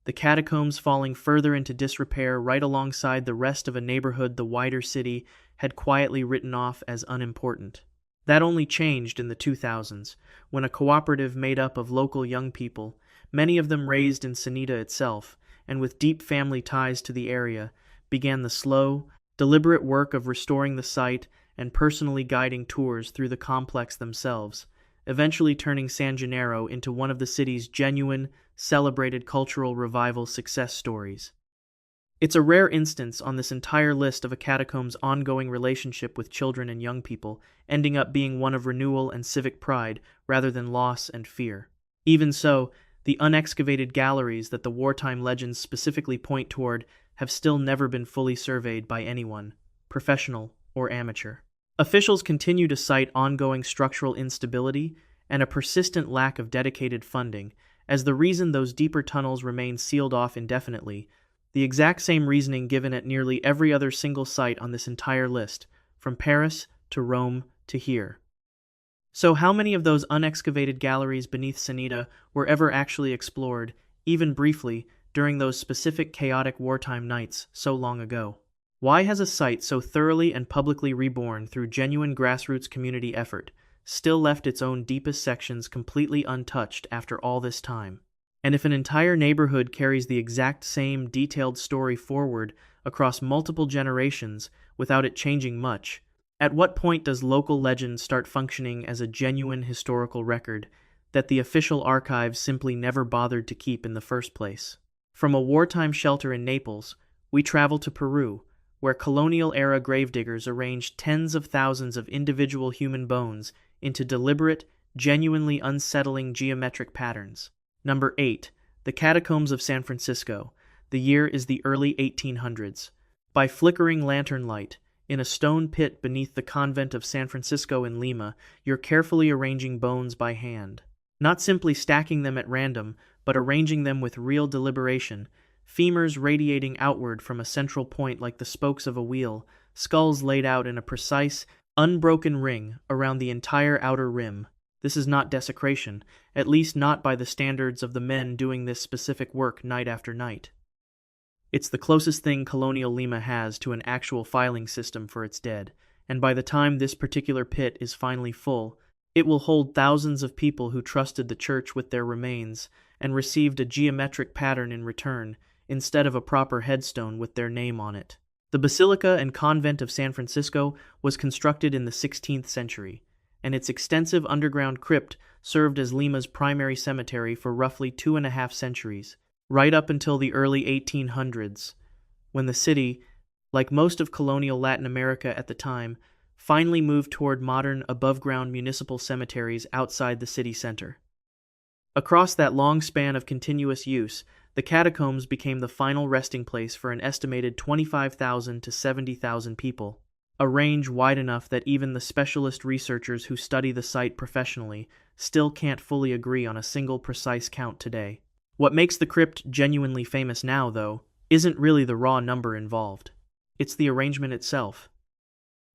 the catacombs falling further into disrepair right alongside the rest of a neighborhood the wider city had quietly written off as unimportant. That only changed in the 2000s, when a cooperative made up of local young people, many of them raised in Ceneda itself, and with deep family ties to the area, began the slow, deliberate work of restoring the site and personally guiding tours through the complex themselves, eventually turning San Gennaro into one of the city's genuine, celebrated cultural revival success stories. It's a rare instance on this entire list of a catacomb's ongoing relationship with children and young people, ending up being one of renewal and civic pride rather than loss and fear. Even so, the unexcavated galleries that the wartime legends specifically point toward have still never been fully surveyed by anyone, professional or amateur. Officials continue to cite ongoing structural instability and a persistent lack of dedicated funding as the reason those deeper tunnels remain sealed off indefinitely, The exact same reasoning given at nearly every other single site on this entire list, from Paris to Rome to here. So how many of those unexcavated galleries beneath Ceneda were ever actually explored, even briefly, during those specific chaotic wartime nights so long ago? Why has a site so thoroughly and publicly reborn through genuine grassroots community effort still left its own deepest sections completely untouched after all this time? And if an entire neighborhood carries the exact same detailed story forward across multiple generations without it changing much, at what point does local legend start functioning as a genuine historical record that the official archives simply never bothered to keep in the first place? From a wartime shelter in Naples, we travel to Peru, where colonial-era gravediggers arranged tens of thousands of individual human bones into deliberate, genuinely unsettling geometric patterns. Number 8. The Catacombs of San Francisco. The year is the early 1800s. By flickering lantern light, in a stone pit beneath the convent of San Francisco in Lima, you're carefully arranging bones by hand. Not simply stacking them at random, but arranging them with real deliberation, femurs radiating outward from a central point like the spokes of a wheel, skulls laid out in a precise, unbroken ring around the entire outer rim. This is not desecration, at least not by the standards of the men doing this specific work night after night. It's the closest thing colonial Lima has to an actual filing system for its dead, and by the time this particular pit is finally full, it will hold thousands of people who trusted the church with their remains and received a geometric pattern in return, instead of a proper headstone with their name on it. The Basilica and Convent of San Francisco was constructed in the 16th century, and its extensive underground crypt served as Lima's primary cemetery for roughly 2.5 centuries, right up until the early 1800s, when the city, like most of colonial Latin America at the time, finally moved toward modern above-ground municipal cemeteries outside the city center. Across that long span of continuous use, the catacombs became the final resting place for an estimated 25,000 to 70,000 people, a range wide enough that even the specialist researchers who study the site professionally still can't fully agree on a single precise count today. What makes the crypt genuinely famous now, though, isn't really the raw number involved. It's the arrangement itself.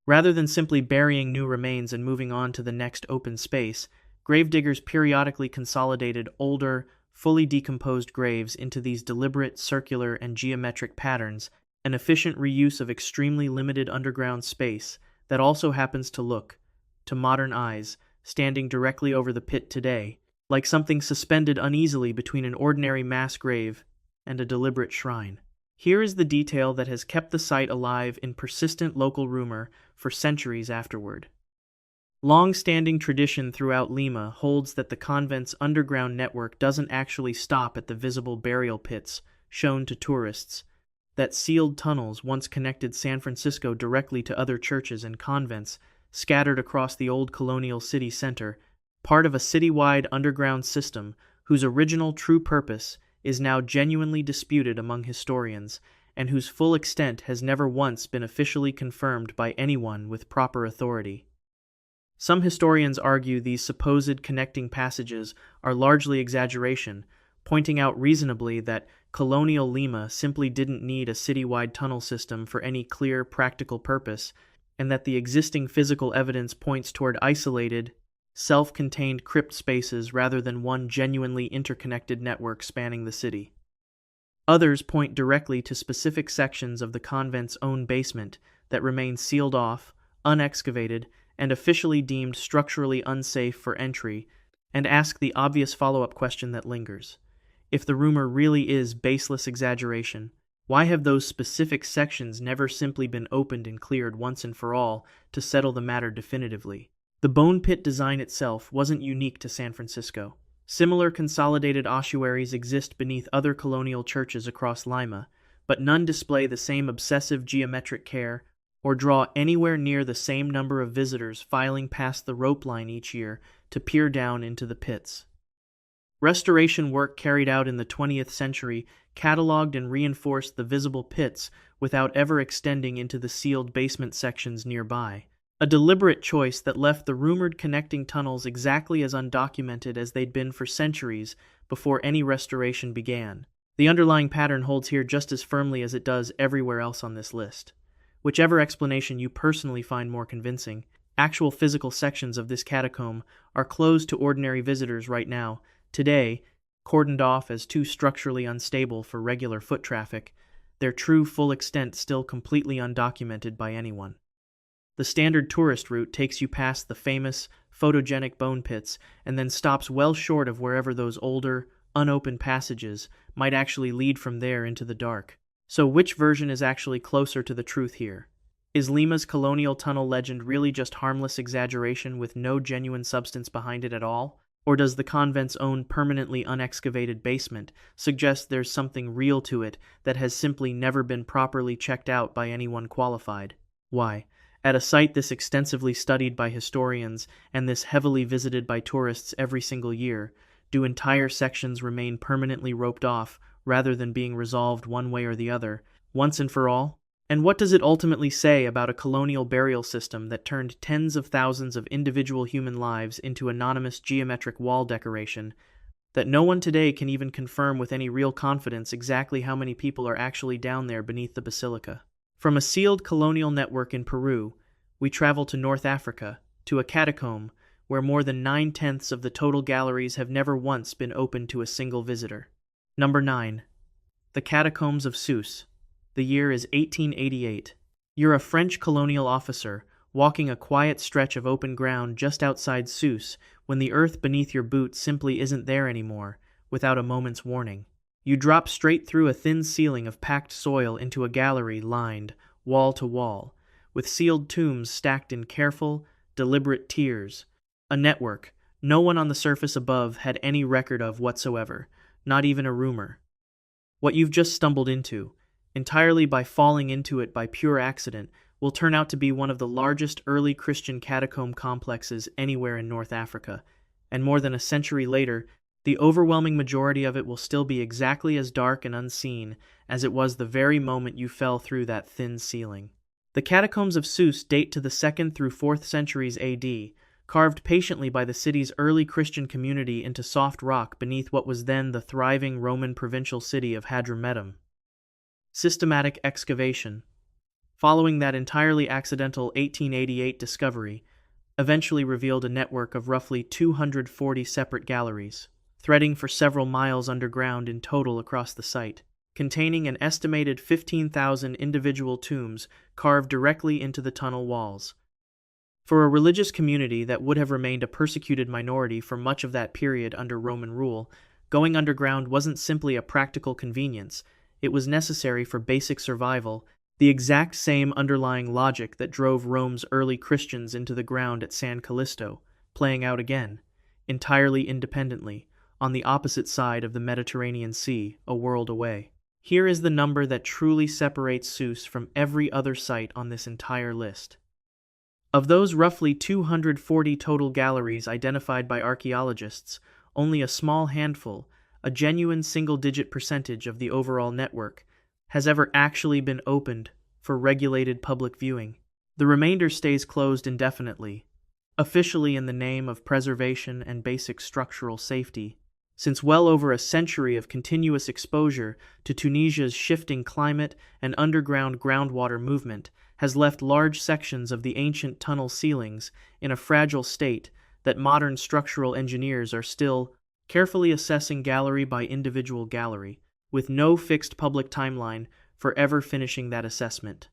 Rather than simply burying new remains and moving on to the next open space, gravediggers periodically consolidated older, fully decomposed graves into these deliberate circular and geometric patterns, an efficient reuse of extremely limited underground space that also happens to look, to modern eyes, standing directly over the pit today, like something suspended uneasily between an ordinary mass grave and a deliberate shrine. Here is the detail that has kept the site alive in persistent local rumor for centuries afterward. Long-standing tradition throughout Lima holds that the convent's underground network doesn't actually stop at the visible burial pits shown to tourists, that sealed tunnels once connected San Francisco directly to other churches and convents scattered across the old colonial city center, part of a citywide underground system whose original true purpose is now genuinely disputed among historians, and whose full extent has never once been officially confirmed by anyone with proper authority. Some historians argue these supposed connecting passages are largely exaggeration, pointing out reasonably that colonial Lima simply didn't need a citywide tunnel system for any clear practical purpose, and that the existing physical evidence points toward isolated, self-contained crypt spaces rather than one genuinely interconnected network spanning the city. Others point directly to specific sections of the convent's own basement that remain sealed off, unexcavated, and officially deemed structurally unsafe for entry, and ask the obvious follow-up question that lingers. If the rumor really is baseless exaggeration, why have those specific sections never simply been opened and cleared once and for all to settle the matter definitively? The bone pit design itself wasn't unique to San Francisco. Similar consolidated ossuaries exist beneath other colonial churches across Lima, but none display the same obsessive geometric care or draw anywhere near the same number of visitors filing past the rope line each year to peer down into the pits. Restoration work carried out in the 20th century cataloged and reinforced the visible pits without ever extending into the sealed basement sections nearby. A deliberate choice that left the rumored connecting tunnels exactly as undocumented as they'd been for centuries before any restoration began. The underlying pattern holds here just as firmly as it does everywhere else on this list. Whichever explanation you personally find more convincing, actual physical sections of this catacomb are closed to ordinary visitors right now, today, cordoned off as too structurally unstable for regular foot traffic, their true full extent still completely undocumented by anyone. The standard tourist route takes you past the famous, photogenic bone pits and then stops well short of wherever those older, unopened passages might actually lead from there into the dark. So which version is actually closer to the truth here? Is Lima's colonial tunnel legend really just harmless exaggeration with no genuine substance behind it at all? Or does the convent's own permanently unexcavated basement suggest there's something real to it that has simply never been properly checked out by anyone qualified? Why, at a site this extensively studied by historians and this heavily visited by tourists every single year, do entire sections remain permanently roped off rather than being resolved one way or the other, once and for all? And what does it ultimately say about a colonial burial system that turned tens of thousands of individual human lives into anonymous geometric wall decoration, that no one today can even confirm with any real confidence exactly how many people are actually down there beneath the basilica? From a sealed colonial network in Peru, we travel to North Africa, to a catacomb where more than 9/10 of the total galleries have never once been open to a single visitor. Number 9. The Catacombs of Sousse. The year is 1888. You're a French colonial officer, walking a quiet stretch of open ground just outside Sousse when the earth beneath your boots simply isn't there anymore, without a moment's warning. You drop straight through a thin ceiling of packed soil into a gallery lined, wall to wall, with sealed tombs stacked in careful, deliberate tiers. A network no one on the surface above had any record of whatsoever, not even a rumor. What you've just stumbled into, entirely by falling into it by pure accident, will turn out to be one of the largest early Christian catacomb complexes anywhere in North Africa, and more than a century later, the overwhelming majority of it will still be exactly as dark and unseen as it was the very moment you fell through that thin ceiling. The Catacombs of Sousse date to the 2nd through 4th centuries AD, carved patiently by the city's early Christian community into soft rock beneath what was then the thriving Roman provincial city of Hadrumetum. Systematic excavation, following that entirely accidental 1888 discovery, eventually revealed a network of roughly 240 separate galleries, threading for several miles underground in total across the site, containing an estimated 15,000 individual tombs carved directly into the tunnel walls. For a religious community that would have remained a persecuted minority for much of that period under Roman rule, going underground wasn't simply a practical convenience, it was necessary for basic survival, the exact same underlying logic that drove Rome's early Christians into the ground at San Callisto, playing out again, entirely independently, on the opposite side of the Mediterranean Sea, a world away. Here is the number that truly separates Sousse from every other site on this entire list. Of those roughly 240 total galleries identified by archaeologists, only a small handful, a genuine single-digit percentage of the overall network, has ever actually been opened for regulated public viewing. The remainder stays closed indefinitely, officially in the name of preservation and basic structural safety, since well over a century of continuous exposure to Tunisia's shifting climate and underground groundwater movement has left large sections of the ancient tunnel ceilings in a fragile state that modern structural engineers are still carefully assessing gallery by individual gallery, with no fixed public timeline for ever finishing that assessment.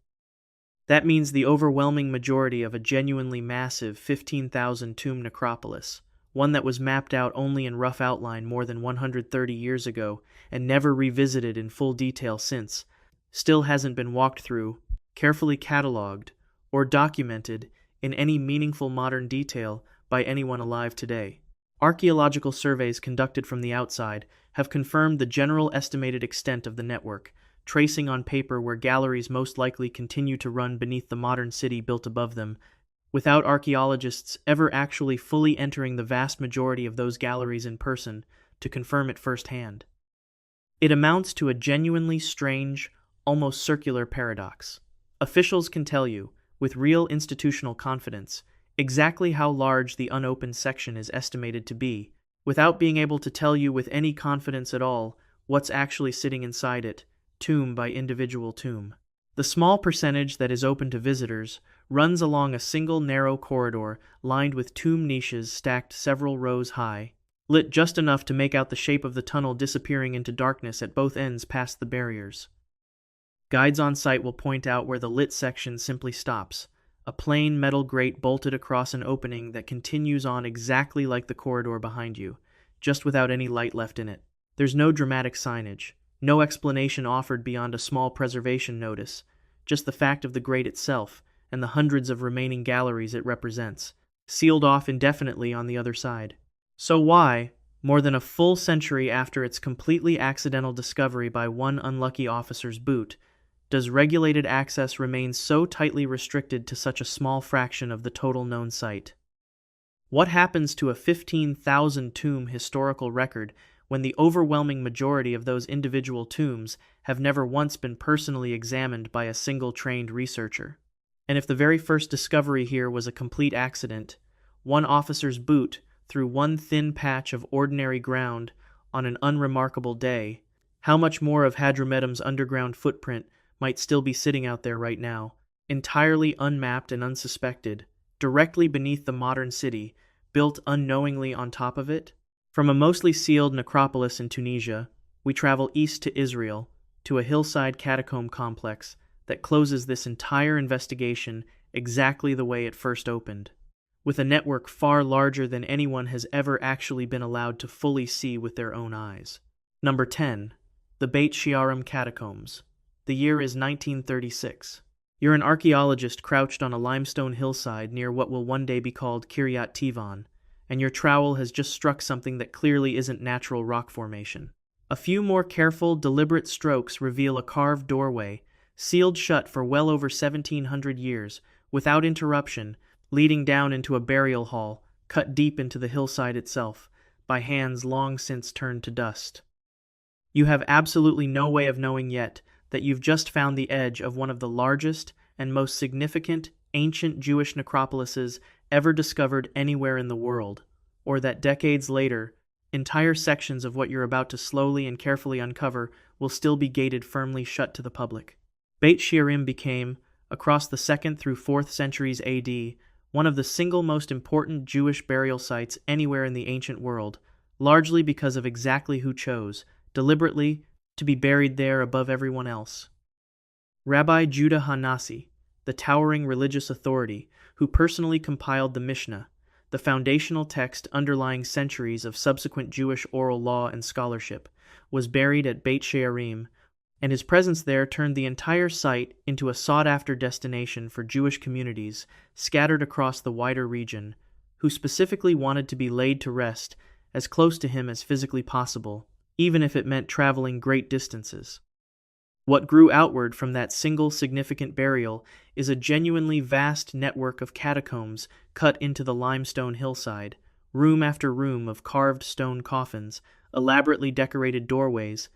That means the overwhelming majority of a genuinely massive 15,000 tomb necropolis, one that was mapped out only in rough outline more than 130 years ago and never revisited in full detail since, still hasn't been walked through, carefully catalogued, or documented in any meaningful modern detail by anyone alive today. Archaeological surveys conducted from the outside have confirmed the general estimated extent of the network, tracing on paper where galleries most likely continue to run beneath the modern city built above them, without archaeologists ever actually fully entering the vast majority of those galleries in person to confirm it firsthand. It amounts to a genuinely strange, almost circular paradox. Officials can tell you, with real institutional confidence, exactly how large the unopened section is estimated to be, without being able to tell you with any confidence at all what's actually sitting inside it, tomb by individual tomb. The small percentage that is open to visitors runs along a single narrow corridor lined with tomb niches stacked several rows high, lit just enough to make out the shape of the tunnel disappearing into darkness at both ends past the barriers. Guides on site will point out where the lit section simply stops, a plain metal grate bolted across an opening that continues on exactly like the corridor behind you, just without any light left in it. There's no dramatic signage, no explanation offered beyond a small preservation notice, just the fact of the grate itself and the hundreds of remaining galleries it represents, sealed off indefinitely on the other side. So why, more than a full century after its completely accidental discovery by one unlucky officer's boot, does regulated access remain so tightly restricted to such a small fraction of the total known site? What happens to a 15,000-tomb historical record when the overwhelming majority of those individual tombs have never once been personally examined by a single trained researcher? And if the very first discovery here was a complete accident, one officer's boot through one thin patch of ordinary ground on an unremarkable day, how much more of Hadramedum's underground footprint might still be sitting out there right now, entirely unmapped and unsuspected, directly beneath the modern city, built unknowingly on top of it? From a mostly sealed necropolis in Tunisia, we travel east to Israel, to a hillside catacomb complex that closes this entire investigation exactly the way it first opened, with a network far larger than anyone has ever actually been allowed to fully see with their own eyes. Number 10. The Beit Catacombs. The year is 1936. You're an archaeologist crouched on a limestone hillside near what will one day be called Kiryat Tivon, and your trowel has just struck something that clearly isn't natural rock formation. A few more careful, deliberate strokes reveal a carved doorway, sealed shut for well over 1,700 years, without interruption, leading down into a burial hall, cut deep into the hillside itself, by hands long since turned to dust. You have absolutely no way of knowing yet that you've just found the edge of one of the largest and most significant ancient Jewish necropolises ever discovered anywhere in the world, or that decades later, entire sections of what you're about to slowly and carefully uncover will still be gated firmly shut to the public. Beit Shearim became, across the 2nd through 4th centuries AD, one of the single most important Jewish burial sites anywhere in the ancient world, largely because of exactly who chose, deliberately, to be buried there above everyone else. Rabbi Judah Hanasi, the towering religious authority who personally compiled the Mishnah, the foundational text underlying centuries of subsequent Jewish oral law and scholarship, was buried at Beit Shearim, and his presence there turned the entire site into a sought-after destination for Jewish communities scattered across the wider region, who specifically wanted to be laid to rest as close to him as physically possible, even if it meant traveling great distances. What grew outward from that single significant burial is a genuinely vast network of catacombs cut into the limestone hillside, room after room of carved stone coffins, elaborately decorated doorways,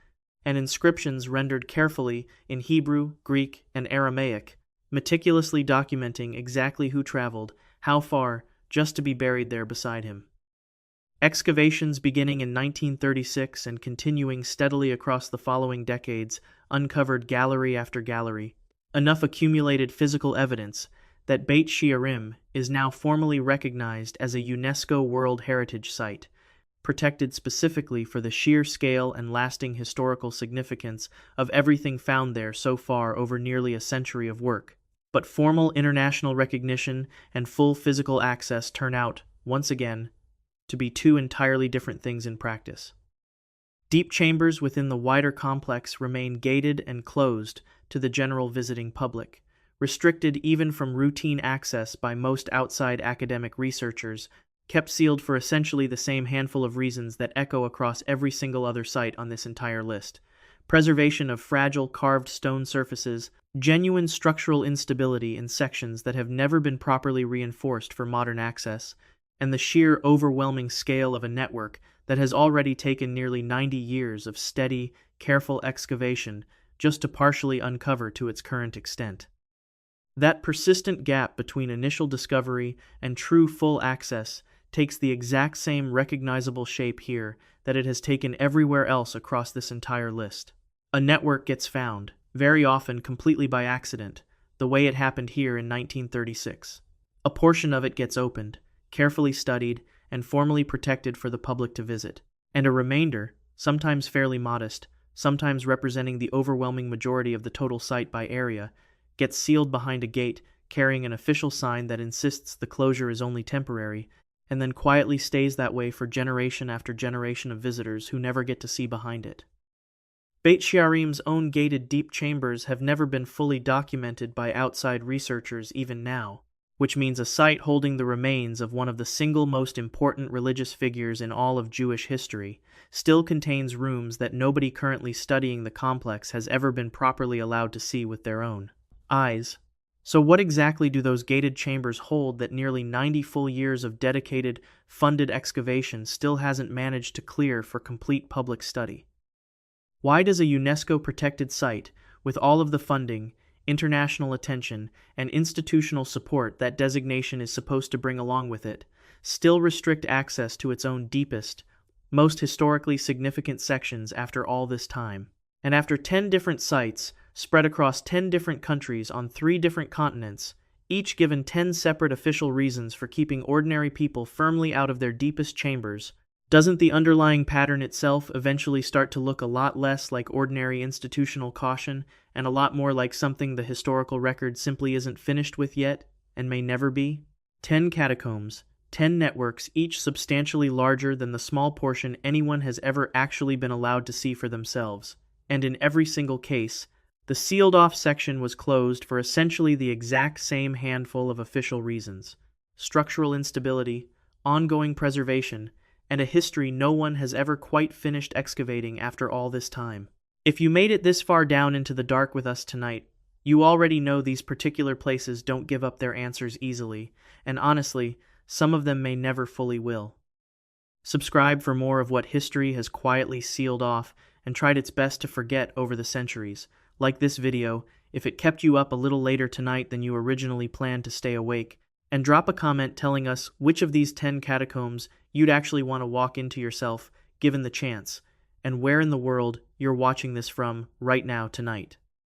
and inscriptions rendered carefully in Hebrew, Greek, and Aramaic, meticulously documenting exactly who traveled, how far, just to be buried there beside him. Excavations beginning in 1936 and continuing steadily across the following decades uncovered gallery after gallery, enough accumulated physical evidence that Beit Shearim is now formally recognized as a UNESCO World Heritage Site, protected specifically for the sheer scale and lasting historical significance of everything found there so far over nearly a century of work. But formal international recognition and full physical access turn out, once again, to be two entirely different things in practice. Deep chambers within the wider complex remain gated and closed to the general visiting public, restricted even from routine access by most outside academic researchers, kept sealed for essentially the same handful of reasons that echo across every single other site on this entire list: preservation of fragile carved stone surfaces, genuine structural instability in sections that have never been properly reinforced for modern access, and the sheer overwhelming scale of a network that has already taken nearly 90 years of steady, careful excavation just to partially uncover to its current extent. That persistent gap between initial discovery and true full access takes the exact same recognizable shape here that it has taken everywhere else across this entire list. A network gets found, very often completely by accident, the way it happened here in 1936. A portion of it gets opened, carefully studied, and formally protected for the public to visit. And a remainder, sometimes fairly modest, sometimes representing the overwhelming majority of the total site by area, gets sealed behind a gate carrying an official sign that insists the closure is only temporary, and then quietly stays that way for generation after generation of visitors who never get to see behind it. Beit She'arim's own gated deep chambers have never been fully documented by outside researchers even now, which means a site holding the remains of one of the single most important religious figures in all of Jewish history still contains rooms that nobody currently studying the complex has ever been properly allowed to see with their own eyes. So what exactly do those gated chambers hold that nearly 90 full years of dedicated, funded excavation still hasn't managed to clear for complete public study? Why does a UNESCO-protected site, with all of the funding, international attention, and institutional support that designation is supposed to bring along with it, still restrict access to its own deepest, most historically significant sections after all this time? And after 10 different sites, spread across 10 different countries on 3 different continents, each given 10 separate official reasons for keeping ordinary people firmly out of their deepest chambers, doesn't the underlying pattern itself eventually start to look a lot less like ordinary institutional caution and a lot more like something the historical record simply isn't finished with yet and may never be? 10 catacombs, 10 networks, each substantially larger than the small portion anyone has ever actually been allowed to see for themselves, and in every single case, the sealed-off section was closed for essentially the exact same handful of official reasons: structural instability, ongoing preservation, and a history no one has ever quite finished excavating after all this time. If you made it this far down into the dark with us tonight, you already know these particular places don't give up their answers easily, and honestly, some of them may never fully will. Subscribe for more of what history has quietly sealed off and tried its best to forget over the centuries. Like this video, if it kept you up a little later tonight than you originally planned to stay awake, and drop a comment telling us which of these 10 catacombs you'd actually want to walk into yourself, given the chance, and where in the world you're watching this from right now tonight.